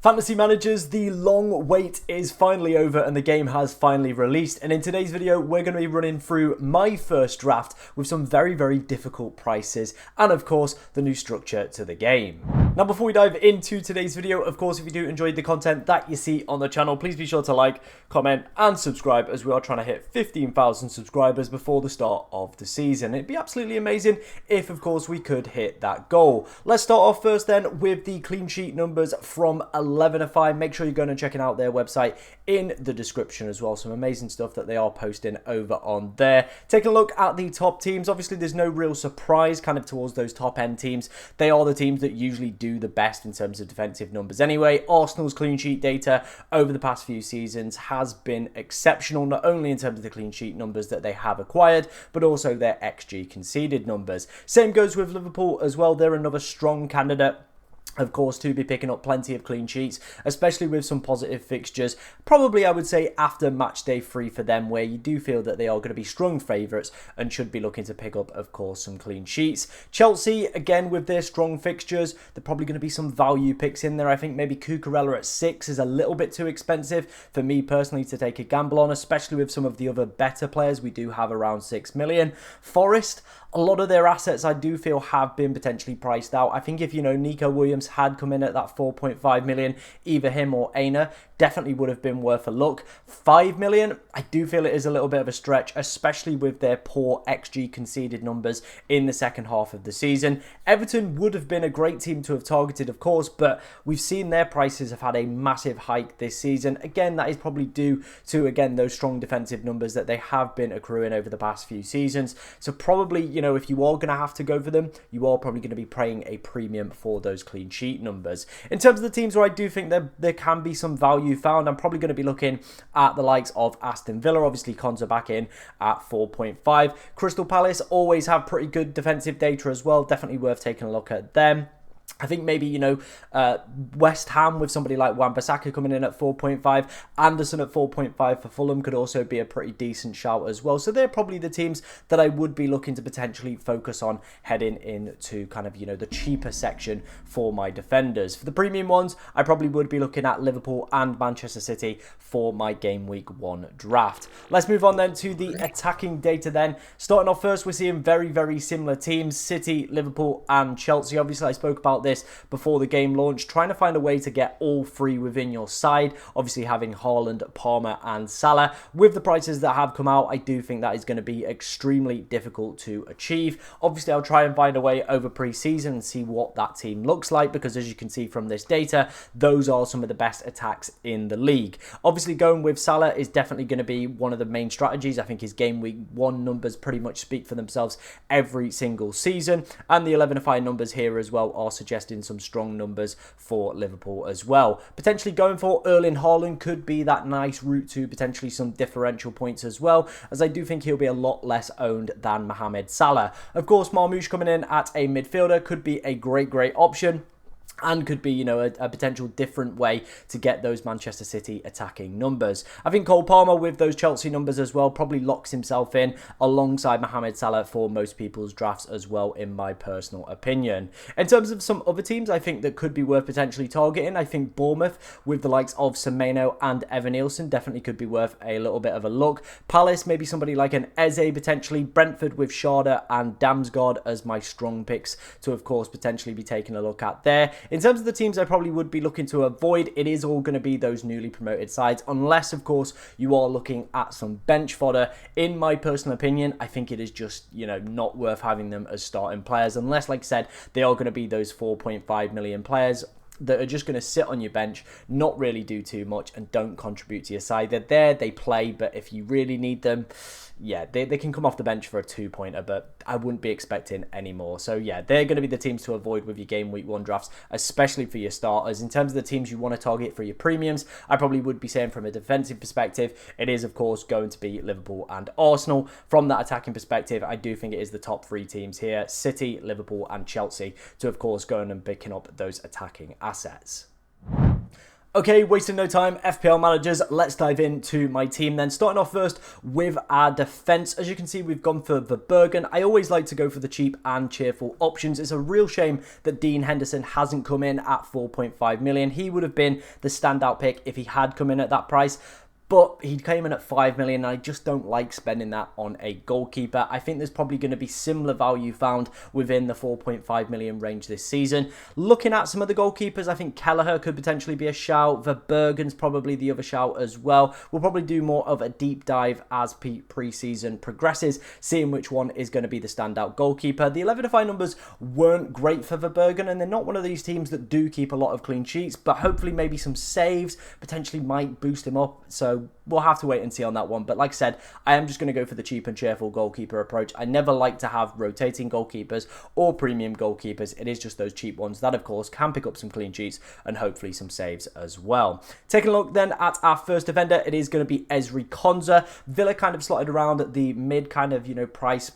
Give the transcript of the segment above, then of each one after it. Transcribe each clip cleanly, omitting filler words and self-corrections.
Fantasy managers, the long wait is finally over and the game has finally released, and in today's video we're going to be running through my first draft with some very difficult prices and of course the new structure to the game. Now before we dive into today's video, of course if you do enjoy the content that you see on the channel, please be sure to like, comment and subscribe, as we are trying to hit 15,000 subscribers before the start of the season. It'd be absolutely amazing if of course we could hit that goal. Let's start off first then with the clean sheet numbers from 11ify. Make sure you're going and checking out their website in the description as well. Some amazing stuff that they are posting over on there. Taking a look at the top teams, obviously there's no real surprise kind of towards those top end teams. They are the teams that usually do the best in terms of defensive numbers anyway. Arsenal's clean sheet data over the past few seasons has been exceptional, not only in terms of the clean sheet numbers that they have acquired, but also their XG conceded numbers. Same goes with Liverpool as well. They're another strong candidate, of course, to be picking up plenty of clean sheets, especially with some positive fixtures. Probably, I would say, after match day 3 for them, where you do feel that they are going to be strong favourites and should be looking to pick up, of course, some clean sheets. Chelsea, again, with their strong fixtures, there are probably going to be some value picks in there. I think maybe Cucurella at 6 is a little bit too expensive for me personally to take a gamble on, especially with some of the other better players we do have around 6 million. Forest, a lot of their assets I do feel have been potentially priced out. I think if, Nico Williams had come in at that 4.5 million, either him or Aina, definitely would have been worth a look. 5 million, I do feel it is a little bit of a stretch, especially with their poor XG conceded numbers in the second half of the season. Everton would have been a great team to have targeted, of course, but we've seen their prices have had a massive hike this season. Again, that is probably due to, again, those strong defensive numbers that they have been accruing over the past few seasons. So probably, if you are going to have to go for them, you are probably going to be paying a premium for those clean sheet numbers. In terms of the teams where I do think there can be some value found, I'm probably going to be looking at the likes of Aston Villa. Obviously, Cons are back in at 4.5. Crystal Palace always have pretty good defensive data as well. Definitely worth taking a look at them. I think maybe, West Ham with somebody like Wan-Bissaka coming in at 4.5. Anderson at 4.5 for Fulham could also be a pretty decent shout as well. So they're probably the teams that I would be looking to potentially focus on heading into kind of, the cheaper section for my defenders. For the premium ones, I probably would be looking at Liverpool and Manchester City for my game week 1 draft. Let's move on then to the attacking data then. Starting off first, we're seeing very similar teams. City, Liverpool and Chelsea. Obviously, I spoke about this before the game launched, trying to find a way to get all 3 within your side. Obviously having Haaland, Palmer and Salah. With the prices that have come out, I do think that is going to be extremely difficult to achieve. Obviously I'll try and find a way over pre-season and see what that team looks like, because as you can see from this data, those are some of the best attacks in the league. Obviously going with Salah is definitely going to be one of the main strategies. I think his game week 1 numbers pretty much speak for themselves every single season, and the 11ify numbers here as well are suggesting some strong numbers for Liverpool as well. Potentially going for Erling Haaland could be that nice route to potentially some differential points as well, as I do think he'll be a lot less owned than Mohamed Salah. Of course, Marmoush coming in at a midfielder could be a great option, and could be, a potential different way to get those Manchester City attacking numbers. I think Cole Palmer with those Chelsea numbers as well probably locks himself in alongside Mohamed Salah for most people's drafts as well, in my personal opinion. In terms of some other teams I think that could be worth potentially targeting, I think Bournemouth with the likes of Semenyo and Evan Nielsen definitely could be worth a little bit of a look. Palace, maybe somebody like an Eze potentially. Brentford with Sharda and Damsgaard as my strong picks to, of course, potentially be taking a look at there. In terms of the teams I probably would be looking to avoid, it is all going to be those newly promoted sides, unless, of course, you are looking at some bench fodder. In my personal opinion, I think it is just, not worth having them as starting players, unless, like I said, they are going to be those 4.5 million players that are just going to sit on your bench, not really do too much, and don't contribute to your side. They're there, they play, but if you really need them, yeah, they can come off the bench for a 2-pointer, but I wouldn't be expecting any more. So yeah, they're going to be the teams to avoid with your game week 1 drafts, especially for your starters. In terms of the teams you want to target for your premiums, I probably would be saying from a defensive perspective, it is of course going to be Liverpool and Arsenal. From that attacking perspective, I do think it is the top 3 teams here, City, Liverpool and Chelsea, to of course going and picking up those attacking assets. Okay, wasting no time, FPL managers, let's dive into my team then. Starting off first with our defence. As you can see, we've gone for Verbergen. I always like to go for the cheap and cheerful options. It's a real shame that Dean Henderson hasn't come in at 4.5 million. He would have been the standout pick if he had come in at that price. But he came in at 5 million, and I just don't like spending that on a goalkeeper. I think there's probably going to be similar value found within the 4.5 million range this season. Looking at some of the goalkeepers, I think Kelleher could potentially be a shout. Verbergen's probably the other shout as well. We'll probably do more of a deep dive as pre-season progresses, seeing which one is going to be the standout goalkeeper. The 11-5 numbers weren't great for Verbergen, and they're not one of these teams that do keep a lot of clean sheets, but hopefully maybe some saves potentially might boost him up. So we'll have to wait and see on that one. But like I said, I am just going to go for the cheap and cheerful goalkeeper approach. I never like to have rotating goalkeepers or premium goalkeepers. It is just those cheap ones that, of course, can pick up some clean sheets and hopefully some saves as well. Taking a look then at our first defender, it is going to be Ezri Konsa. Villa kind of slotted around the mid kind of, price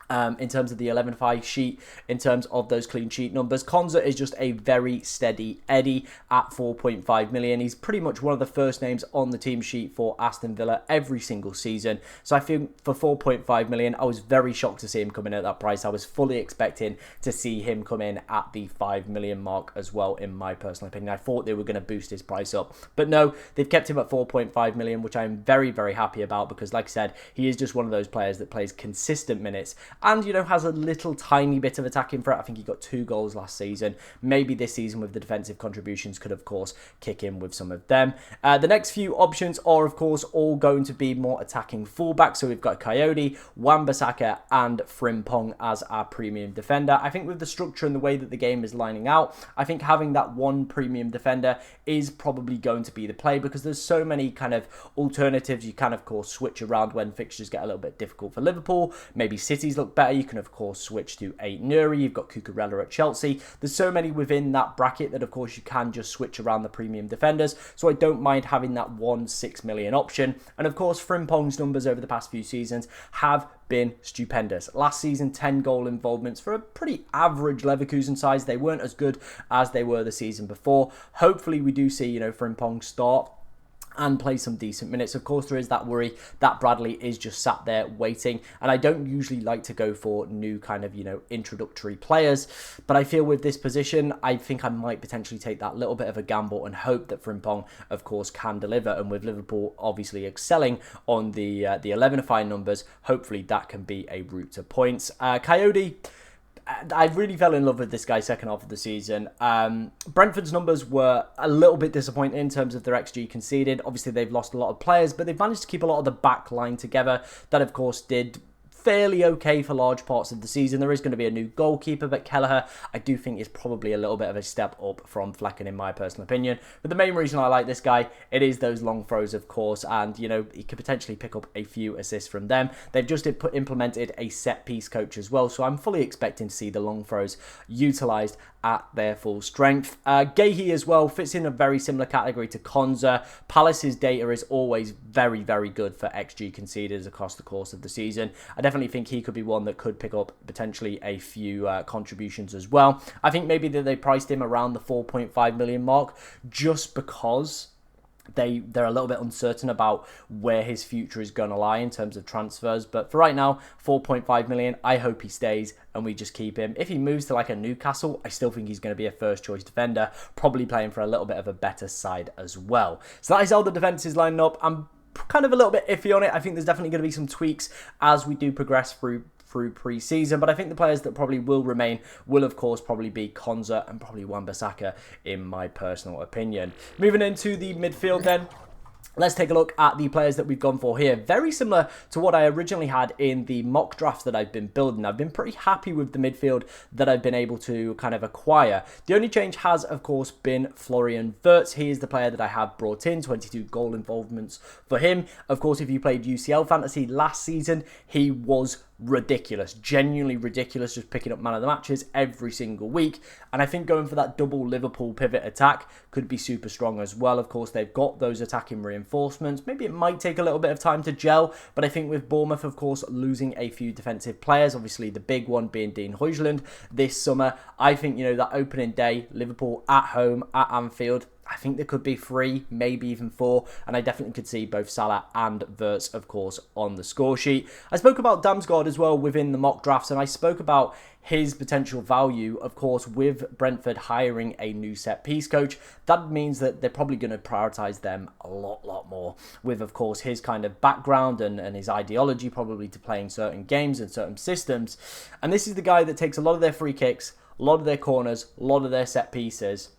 in terms of the 11-5 sheet, in terms of those clean sheet numbers. Konsa is just a very steady Eddie at 4.5 million. He's pretty much one of the first names on the team sheet for Aston Villa every single season. So I think for 4.5 million, I was very shocked to see him come in at that price. I was fully expecting to see him come in at the 5 million mark as well, in my personal opinion. I thought they were going to boost his price up. But no, they've kept him at 4.5 million, which I'm very, very happy about because, like I said, he is just one of those players that plays consistent minutes and, has a little tiny bit of attacking threat. I think he got 2 goals last season. Maybe this season with the defensive contributions could, of course, kick in with some of them. The next few options are, of course, all going to be more attacking fullbacks. So we've got Coyote, Wan-Bissaka and Frimpong as our premium defender. I think with the structure and the way that the game is lining out, I think having that one premium defender is probably going to be the play because there's so many kind of alternatives. You can, of course, switch around when fixtures get a little bit difficult for Liverpool. Maybe City's look better. You can, of course, switch to Aït-Nouri. You've got Cucurella at Chelsea. There's so many within that bracket that, of course, you can just switch around the premium defenders. So I don't mind having that 6 million option. And, of course, Frimpong's numbers over the past few seasons have been stupendous. Last season, 10 goal involvements for a pretty average Leverkusen size. They weren't as good as they were the season before. Hopefully, we do see, Frimpong start and play some decent minutes. Of course, there is that worry that Bradley is just sat there waiting, and I don't usually like to go for new kind of, introductory players, but I feel with this position, I think I might potentially take that little bit of a gamble and hope that Frimpong, of course, can deliver, and with Liverpool obviously excelling on the 11-5 numbers, hopefully that can be a route to points. Coyote, I really fell in love with this guy second half of the season. Brentford's numbers were a little bit disappointing in terms of their XG conceded. Obviously, they've lost a lot of players, but they've managed to keep a lot of the back line together. That, of course, did fairly okay for large parts of the season. There is going to be a new goalkeeper, but Kelleher, I do think, is probably a little bit of a step up from Flecken, in my personal opinion. But the main reason I like this guy, it is those long throws, of course, and, he could potentially pick up a few assists from them. They've just implemented a set-piece coach as well, so I'm fully expecting to see the long throws utilised at their full strength. Gahey as well fits in a very similar category to Konsa. Palace's data is always very, very good for XG conceded across the course of the season. I definitely think he could be one that could pick up potentially a few contributions as well. I think maybe that they priced him around the 4.5 million mark just because they're a little bit uncertain about where his future is going to lie in terms of transfers. But for right now, 4.5 million, I hope he stays and we just keep him. If he moves to like a Newcastle, I still think he's going to be a first choice defender, probably playing for a little bit of a better side as well. So that is how the defence is lining up. I'm kind of a little bit iffy on it. I think there's definitely going to be some tweaks as we do progress through pre-season, but I think the players that probably will remain will, of course, probably be Konsa and probably Wan-Bissaka, in my personal opinion. Moving into the midfield then, let's take a look at the players that we've gone for here. Very similar to what I originally had in the mock drafts that I've been building. I've been pretty happy with the midfield that I've been able to kind of acquire. The only change has, of course, been Florian Wirtz. He is the player that I have brought in, 22 goal involvements for him. Of course, if you played UCL Fantasy last season, he was ridiculous, genuinely ridiculous, just picking up man of the matches every single week. And I think going for that double Liverpool pivot attack could be super strong as well. Of course, they've got those attacking reinforcements. Maybe it might take a little bit of time to gel, but I think with Bournemouth, of course, losing a few defensive players, obviously the big one being Dean Huijlund this summer, I think, that opening day, Liverpool at home at Anfield, I think there could be 3, maybe even 4, and I definitely could see both Salah and Wirtz, of course, on the score sheet. I spoke about Damsgaard as well within the mock drafts, and I spoke about his potential value, of course, with Brentford hiring a new set-piece coach. That means that they're probably going to prioritise them a lot more, with, of course, his kind of background and his ideology probably to playing certain games and certain systems. And this is the guy that takes a lot of their free kicks, a lot of their corners, a lot of their set pieces,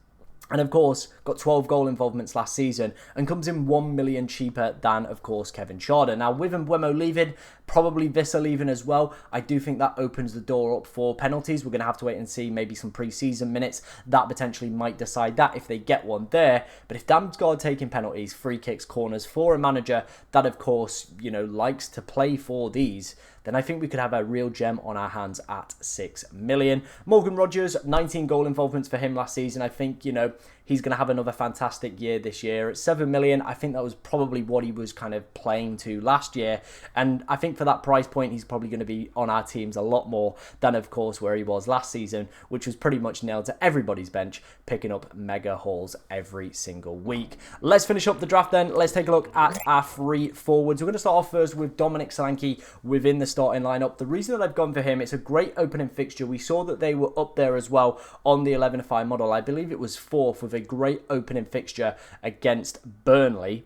and of course, got 12 goal involvements last season and comes in 1 million cheaper than, of course, Kevin Schade. Now, with Mbeumo leaving, probably Vissa leaving as well, I do think that opens the door up for penalties. We're going to have to wait and see maybe some pre-season minutes. That potentially might decide that if they get one there. But if Damsgaard taking penalties, free kicks, corners for a manager that, of course, you know, likes to play for these, then I think we could have a real gem on our hands at 6 million. Morgan Rogers, 19 goal involvements for him last season. I think, you know, he's going to have another fantastic year this year. At 7 million, I think that was probably what he was kind of playing to last year. And I think for that price point, he's probably going to be on our teams a lot more than, of course, where he was last season, which was pretty much nailed to everybody's bench, picking up mega hauls every single week. Let's finish up the draft then. Let's take a look at our 3 forwards. We're going to start off first with Dominic Solanke within the starting lineup. The reason that I've gone for him, it's a great opening fixture. We saw that they were up there as well on the 11-5 model. I believe it was 4th with a great opening fixture against Burnley,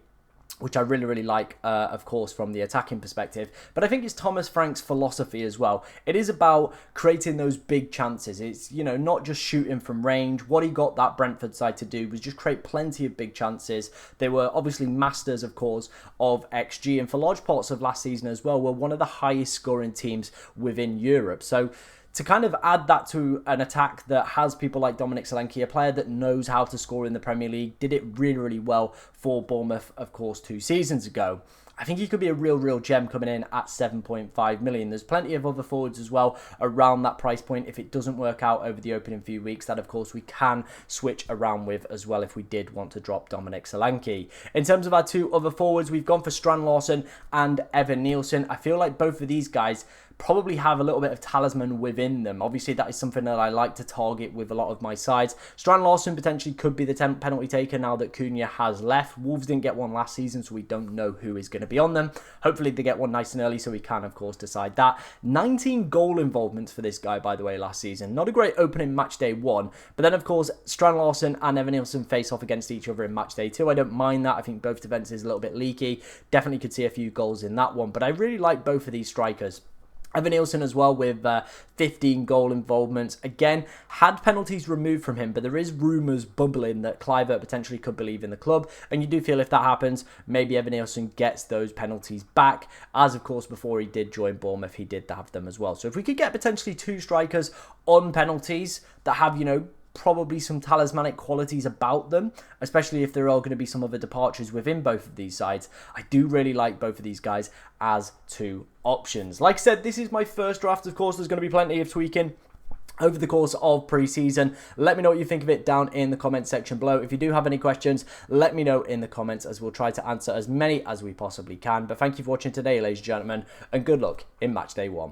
which I really like, of course, from the attacking perspective. But I think it's Thomas Frank's philosophy as well. It is about creating those big chances. It's, you know, not just shooting from range. What he got that Brentford side to do was just create plenty of big chances. They were obviously masters, of course, of XG. And for large parts of last season as well, were one of the highest scoring teams within Europe. So to kind of add that to an attack that has people like Dominic Solanke, a player that knows how to score in the Premier League, did it really well for Bournemouth, of course, 2 seasons ago. I think he could be a real gem coming in at 7.5 million. There's plenty of other forwards as well around that price point. If it doesn't work out over the opening few weeks, that of course we can switch around with as well if we did want to drop Dominic Solanke. In terms of our 2 other forwards, we've gone for Strand Larsen and Evan Nielsen. I feel like both of these guys probably have a little bit of talisman within them. Obviously, that is something that I like to target with a lot of my sides. Strand Larsen potentially could be the penalty taker now that Cunha has left. Wolves didn't get one last season, so we don't know who is going to be on them. Hopefully, they get one nice and early, so we can, of course, decide that. 19 goal involvements for this guy, by the way, last season. Not a great opening match day 1, but then, of course, Strand Larsen and Evan Nielsen face off against each other in match day 2. I don't mind that. I think both defenses a little bit leaky. Definitely could see a few goals in that one, but I really like both of these strikers. Evan Nielsen as well with 15 goal involvements. Again, had penalties removed from him, but there is rumours bubbling that Kluivert potentially could believe in the club. And you do feel if that happens, maybe Evan Nielsen gets those penalties back. As, of course, before he did join Bournemouth, he did have them as well. So if we could get potentially 2 strikers on penalties that have, you know, probably some talismanic qualities about them, especially if there are going to be some other departures within both of these sides. I do really like both of these guys as 2 options. Like I said, this is my first draft. Of course, there's going to be plenty of tweaking over the course of pre-season. Let me know what you think of it down in the comment section below. If you do have any questions, let me know in the comments, as we'll try to answer as many as we possibly can. But thank you for watching today, ladies and gentlemen, and good luck in match day 1.